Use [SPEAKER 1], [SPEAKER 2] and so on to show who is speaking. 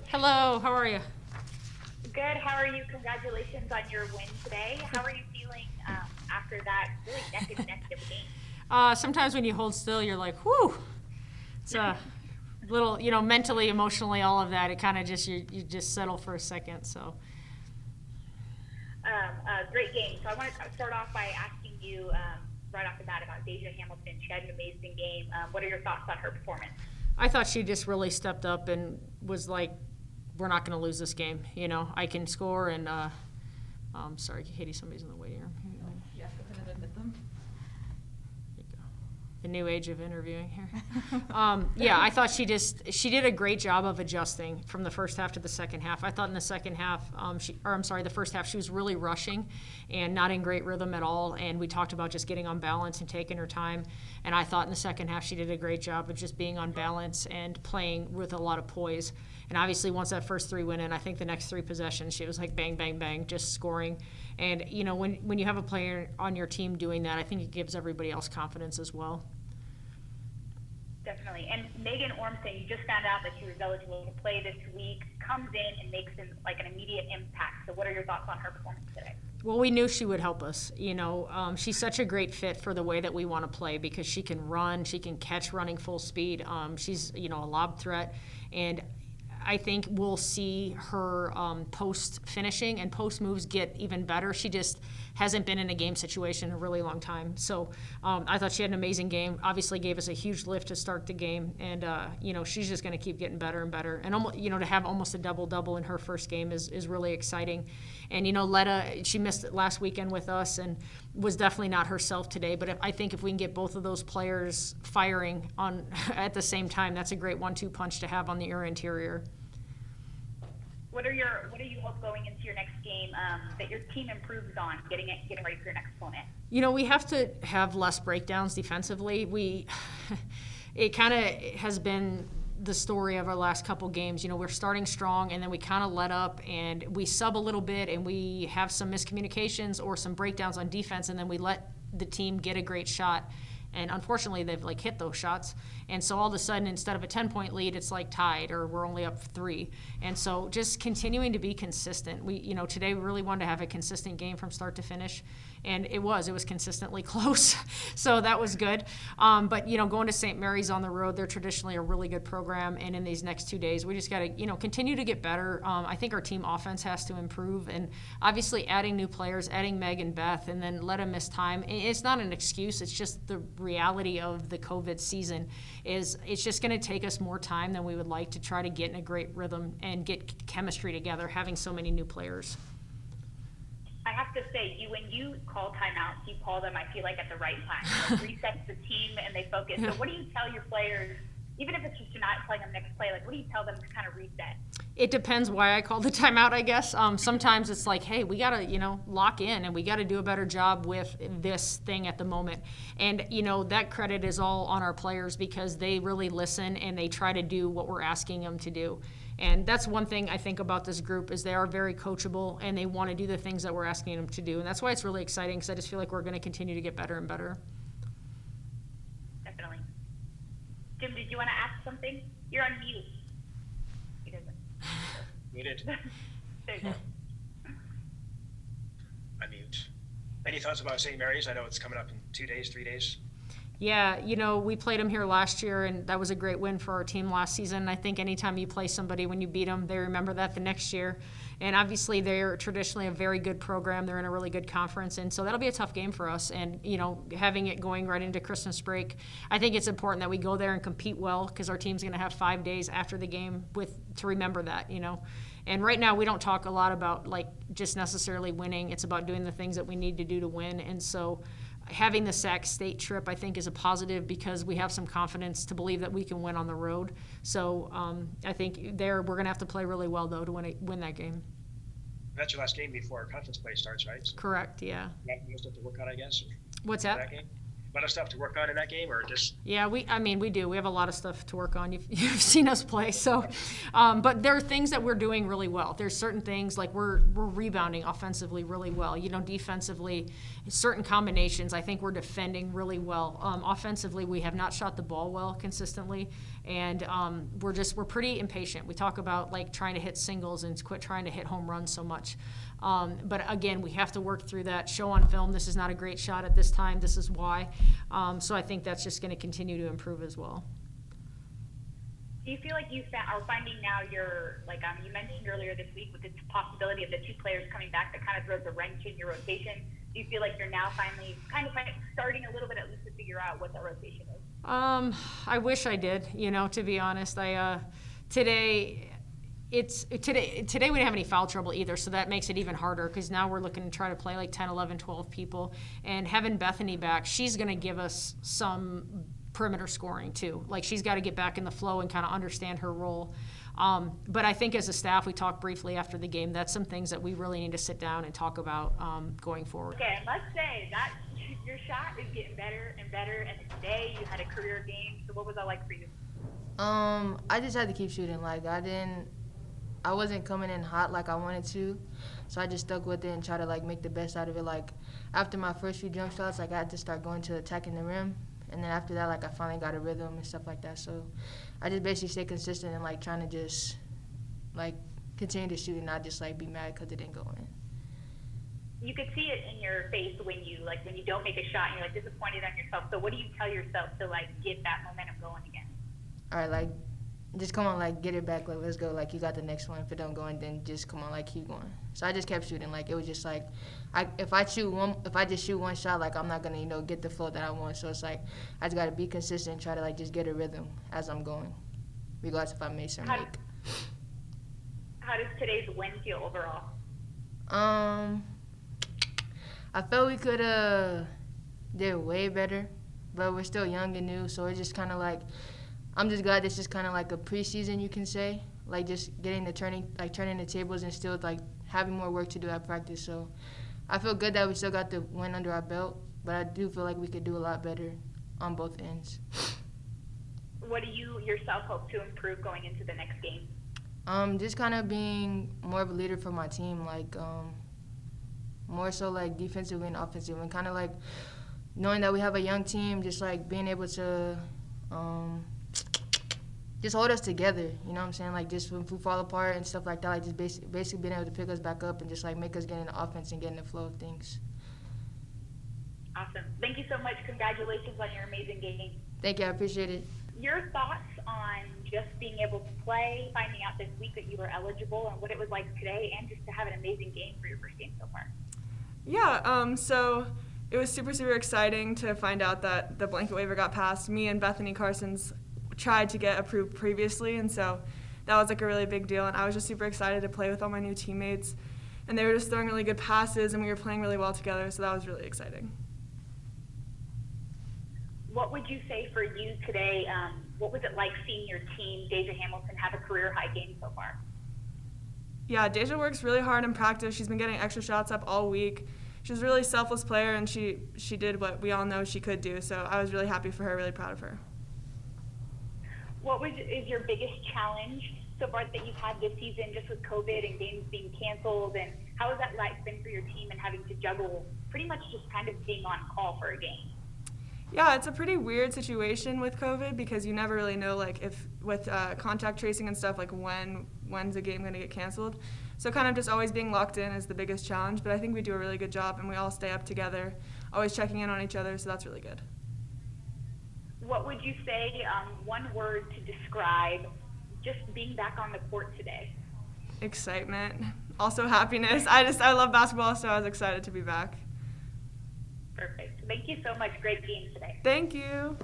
[SPEAKER 1] Hello, how are you?
[SPEAKER 2] Good. How are you? Congratulations on your win today. How are you feeling after that really neck and neck of a game?
[SPEAKER 1] Sometimes when you hold still, you're like, whew. It's a little, mentally, emotionally, all of that. It kind of just, you just settle for a second. So,
[SPEAKER 2] Great game. So I want to start off by asking you right off the bat about Deja Hamilton. She had an amazing game. What are your thoughts on her performance?
[SPEAKER 1] I thought she just really stepped up and was like, we're not going to lose this game. I can score and, sorry, Katie, somebody's in the waiting room.
[SPEAKER 3] You have to go ahead and admit them.
[SPEAKER 1] The new age of interviewing here. Yeah, I thought she did a great job of adjusting from the first half to the second half. I thought in the second half, the first half, she was really rushing and not in great rhythm at all. And we talked about just getting on balance and taking her time. And I thought in the second half, she did a great job of just being on balance and playing with a lot of poise. And obviously, once that first three went in, I think the next three possessions, she was like bang, bang, bang, just scoring. And, when you have a player on your team doing that, I think it gives everybody else confidence as well.
[SPEAKER 2] Definitely. And Meghan Orman, you just found out that she was eligible to play this week, comes in and makes an immediate impact. So what are your thoughts on her performance today?
[SPEAKER 1] Well, we knew she would help us. She's such a great fit for the way that we want to play because she can run, she can catch running full speed. She's, a lob threat. And I think we'll see her post finishing and post moves get even better. She just hasn't been in a game situation in a really long time. So I thought she had an amazing game. Obviously gave us a huge lift to start the game. And, she's just going to keep getting better and better. And, to have almost a double-double in her first game is really exciting. And, Letta, she missed it last weekend with us and was definitely not herself today. But I think if we can get both of those players firing on at the same time, that's a great 1-2 punch to have on the interior.
[SPEAKER 2] What do you hope going into your next game that your team improves on getting ready for your next opponent?
[SPEAKER 1] We have to have less breakdowns defensively. It kind of has been the story of our last couple games. We're starting strong and then we kind of let up and we sub a little bit and we have some miscommunications or some breakdowns on defense and then we let the team get a great shot. And unfortunately, they've hit those shots. And so all of a sudden, instead of a 10-point lead, it's tied or we're only up 3. And so just continuing to be consistent. Today we really wanted to have a consistent game from start to finish. And it was consistently close. So that was good. But, going to St. Mary's on the road, they're traditionally a really good program. And in these next 2 days, we just got to, continue to get better. I think our team offense has to improve. And obviously adding new players, adding Meg and Beth, and then let them miss time. It's not an excuse. It's just the reality of the COVID season is it's just going to take us more time than we would like to try to get in a great rhythm and get chemistry together, having so many new players.
[SPEAKER 2] I have to say, when you call timeouts, you call them, I feel like, at the right time. It resets the team and they focus. So what do you tell your players, even if it's just you're not playing them next play, what do you tell them to kind of reset?
[SPEAKER 1] It depends why I call the timeout, I guess. Sometimes it's hey, we got to, lock in and we got to do a better job with this thing at the moment. And, that credit is all on our players because they really listen and they try to do what we're asking them to do. And that's one thing I think about this group is they are very coachable and they want to do the things that we're asking them to do. And that's why it's really exciting because I just feel like we're going to continue to get better and better.
[SPEAKER 2] Definitely. Jim, did you want to ask something? You're on mute. He doesn't.
[SPEAKER 4] Muted.
[SPEAKER 2] There you go.
[SPEAKER 4] Unmute. Any thoughts about St. Mary's? I know it's coming up in 2 days, 3 days.
[SPEAKER 1] Yeah, we played them here last year, and that was a great win for our team last season. I think anytime you play somebody, when you beat them, they remember that the next year. And obviously, they're traditionally a very good program. They're in a really good conference, and so that'll be a tough game for us. And, having it going right into Christmas break, I think it's important that we go there and compete well because our team's going to have 5 days after the game to remember that, And right now, we don't talk a lot about, just necessarily winning. It's about doing the things that we need to do to win. And so having the Sac State trip, I think, is a positive because we have some confidence to believe that we can win on the road. So I think we're going to have to play really well, though, to win that game.
[SPEAKER 4] That's your last game before conference play starts, right? So
[SPEAKER 1] Correct, yeah.
[SPEAKER 4] you have more stuff to work on, I guess.
[SPEAKER 1] What's
[SPEAKER 4] For
[SPEAKER 1] that?
[SPEAKER 4] that game? A lot of stuff to work on in that game, or just
[SPEAKER 1] Yeah, we do. We have a lot of stuff to work on. You've seen us play, so. But there are things that we're doing really well. There's certain things like we're rebounding offensively really well. Defensively, certain combinations. I think we're defending really well. Offensively, we have not shot the ball well consistently, And we're pretty impatient. We talk about like trying to hit singles and quit trying to hit home runs so much. But again, we have to work through that. Show on film, this is not a great shot at this time. This is why. So I think that's just going to continue to improve as well.
[SPEAKER 2] Do you feel like you are finding now you mentioned earlier this week with the possibility of the two players coming back that kind of throws a wrench in your rotation? Do you feel like you're now finally kind of starting a little bit at least to figure out what that rotation is?
[SPEAKER 1] I wish I did, to be honest. Today we didn't have any foul trouble either, so that makes it even harder because now we're looking to try to play like 10, 11, 12 people. And having Bethany back, she's going to give us some perimeter scoring too. Like she's got to get back in the flow and kind of understand her role. But I think as a staff, we talked briefly after the game, that's some things that we really need to sit down and talk about going forward.
[SPEAKER 2] Okay, I must say that your shot is getting better and better, and today you had a career game. So what was that like for you?
[SPEAKER 5] I just had to keep shooting. Like I wasn't coming in hot like I wanted to, so I just stuck with it and try to like make the best out of it. Like after my first few jump shots, like I had to start going to attacking the rim. And then after that, like, I finally got a rhythm and stuff like that. So I just basically stay consistent and, like, trying to just, like, continue to shoot and not just, like, be mad because it didn't go in.
[SPEAKER 2] You could see it in your face when you don't make a shot and you're, like, disappointed on yourself. So what do you tell yourself to, like, get that momentum going again?
[SPEAKER 5] All right, like, just come on, like, get it back. Like, let's go. Like, you got the next one. If it don't go in, then just come on, like, keep going. So I just kept shooting. Like, it was just, like, if I just shoot one shot, like, I'm not going to, get the flow that I want. So it's, like, I just got to be consistent and try to, like, just get a rhythm as I'm going, regardless if I miss or make.
[SPEAKER 2] How does today's win feel overall?
[SPEAKER 5] I felt we could did way better, but we're still young and new, so it's just kind of, like, I'm just glad this is kind of like a preseason, you can say, like just getting the turning the tables and still like having more work to do at practice. So I feel good that we still got the win under our belt, but I do feel like we could do a lot better on both ends.
[SPEAKER 2] What do you yourself hope to improve going into the next game?
[SPEAKER 5] Just kind of being more of a leader for my team, like more so like defensively and offensively, and kind of like knowing that we have a young team, just like being able to just hold us together, you know what I'm saying? Like, just when we fall apart and stuff like that, like, just basically being able to pick us back up and just, like, make us get in the offense and get in the flow of things.
[SPEAKER 2] Awesome. Thank you so much. Congratulations on your amazing game.
[SPEAKER 5] Thank you. I appreciate it.
[SPEAKER 2] Your thoughts on just being able to play, finding out this week that you were eligible, and what it was like today, and just to have an amazing game for your first game so far?
[SPEAKER 3] Yeah, so it was super, super exciting to find out that the blanket waiver got passed. Me and Bethany Carson's tried to get approved previously, and so that was like a really big deal, and I was just super excited to play with all my new teammates, and they were just throwing really good passes, and we were playing really well together, so that was really exciting.
[SPEAKER 2] What would you say for you today? What was it like seeing your team, Deja Hamilton, have a career-high game so far?
[SPEAKER 3] Yeah, Deja works really hard in practice. She's been getting extra shots up all week. She's a really selfless player, and she did what we all know she could do, so I was really happy for her, really proud of her.
[SPEAKER 2] What is your biggest challenge so far that you've had this season, just with COVID and games being canceled, and how has that like been for your team and having to juggle pretty much just kind of being on call for a game?
[SPEAKER 3] Yeah, it's a pretty weird situation with COVID because you never really know, like, if with contact tracing and stuff, like when's a game going to get canceled. So kind of just always being locked in is the biggest challenge, but I think we do a really good job and we all stay up together, always checking in on each other, so that's really good.
[SPEAKER 2] What would you say, one word to describe just being back on the court today?
[SPEAKER 3] Excitement. Also happiness. I love basketball, so I was excited to be back.
[SPEAKER 2] Perfect. Thank you so much. Great game today.
[SPEAKER 3] Thank you.